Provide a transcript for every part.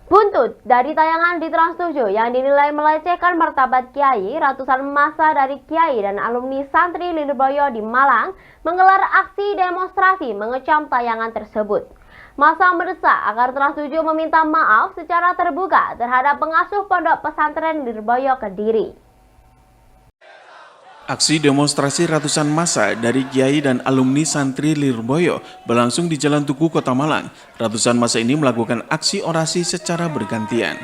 Buntut dari tayangan di Trans7 yang dinilai melecehkan martabat Kiai, ratusan massa dari Kiai dan alumni santri Lirboyo di Malang menggelar aksi demonstrasi mengecam tayangan tersebut. Massa mendesak agar Trans7 meminta maaf secara terbuka terhadap pengasuh pondok pesantren Lirboyo Kediri. Aksi demonstrasi ratusan massa dari Kiai dan alumni santri Lirboyo berlangsung di Jalan Tugu, Kota Malang. Ratusan massa ini melakukan aksi orasi secara bergantian.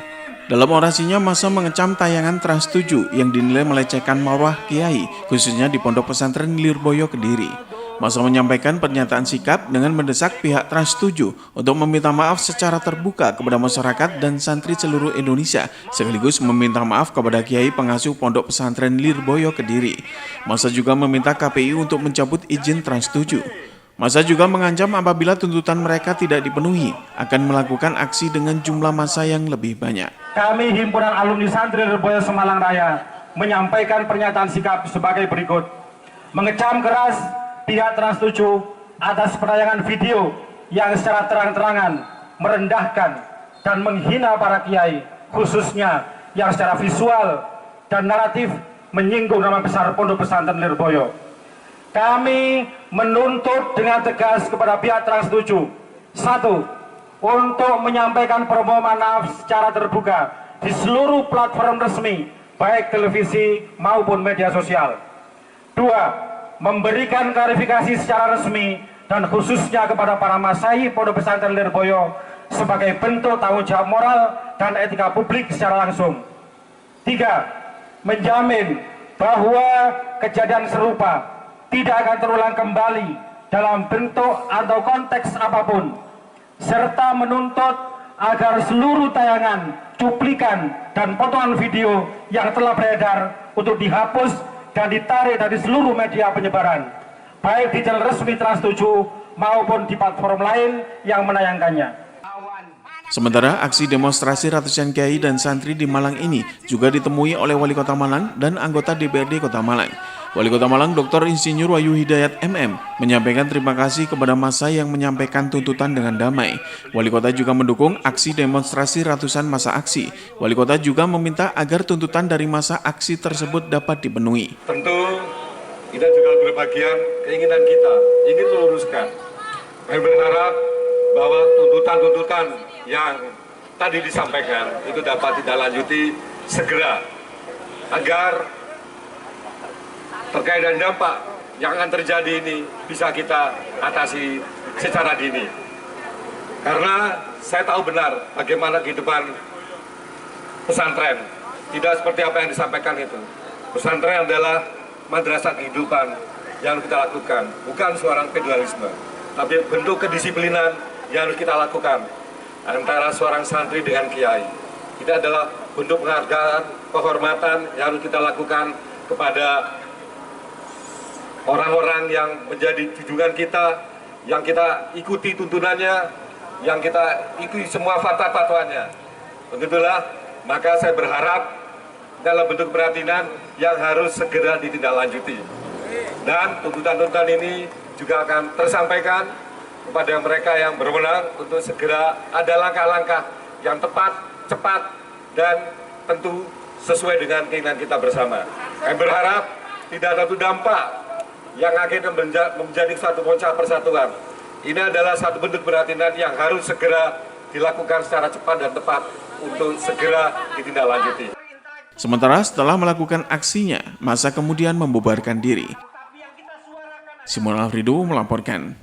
Dalam orasinya, massa mengecam tayangan Trans7 yang dinilai melecehkan marwah Kiai, khususnya di Pondok Pesantren Lirboyo Kediri. Massa menyampaikan pernyataan sikap dengan mendesak pihak Trans7 untuk meminta maaf secara terbuka kepada masyarakat dan santri seluruh Indonesia, sekaligus meminta maaf kepada Kiai pengasuh Pondok Pesantren Lirboyo Kediri. Massa juga meminta KPU untuk mencabut izin Trans7. Massa juga mengancam apabila tuntutan mereka tidak dipenuhi, akan melakukan aksi dengan jumlah massa yang lebih banyak. Kami Himpunan Alumni Santri Lirboyo Semalang Raya menyampaikan pernyataan sikap sebagai berikut. Mengecam keras pihak Trans7 atas penayangan video yang secara terang-terangan merendahkan dan menghina para kiai, khususnya yang secara visual dan naratif menyinggung nama besar Pondok Pesantren Lirboyo. Kami menuntut dengan tegas kepada pihak Trans7, 1. Untuk menyampaikan permohonan maaf secara terbuka di seluruh platform resmi, baik televisi maupun media sosial. 2. Memberikan klarifikasi secara resmi dan khususnya kepada para masai Pondok Pesantren Lirboyo sebagai bentuk tanggung jawab moral dan etika publik secara langsung. 3. Menjamin bahwa kejadian serupa tidak akan terulang kembali dalam bentuk atau konteks apapun, serta menuntut agar seluruh tayangan, cuplikan, dan potongan video yang telah beredar untuk dihapus dan ditarik dari seluruh media penyebaran, baik di channel resmi Trans7 maupun di platform lain yang menayangkannya. Sementara aksi demonstrasi ratusan kiai dan santri di Malang ini juga ditemui oleh Wali Kota Malang dan anggota DPRD Kota Malang. Wali Kota Malang Dr. Insinyur Wahyu Hidayat MM menyampaikan terima kasih kepada massa yang menyampaikan tuntutan dengan damai. Wali Kota juga mendukung aksi demonstrasi ratusan massa aksi. Wali Kota juga meminta agar tuntutan dari massa aksi tersebut dapat dipenuhi. Tentu kita juga berbagian keinginan kita ingin meluruskan. Kami berharap bahwa tuntutan-tuntutan yang tadi disampaikan itu dapat ditindaklanjuti segera agar terkait dengan dampak yang akan terjadi ini bisa kita atasi secara dini. Karena saya tahu benar bagaimana kehidupan pesantren, tidak seperti apa yang disampaikan itu. Pesantren adalah madrasah kehidupan yang harus kita lakukan, bukan seorang feudalisme, tapi bentuk kedisiplinan yang harus kita lakukan antara seorang santri dengan kiai. Itu adalah bentuk penghargaan, penghormatan yang harus kita lakukan kepada orang-orang yang menjadi junjungan kita, yang kita ikuti tuntunannya, yang kita ikuti semua fatwa-fatwanya. Begitulah, maka saya berharap dalam bentuk perhatian yang harus segera ditindaklanjuti. Dan tuntutan-tuntutan ini juga akan tersampaikan kepada mereka yang berwenang untuk segera ada langkah-langkah yang tepat, cepat, dan tentu sesuai dengan keinginan kita bersama. Kami berharap tidak ada dampak yang akhirnya menjadi satu puncak persatuan. Ini adalah satu bentuk perhatian yang harus segera dilakukan secara cepat dan tepat untuk segera ditindaklanjuti. Sementara setelah melakukan aksinya, massa kemudian membubarkan diri. Simon Alfredo melaporkan.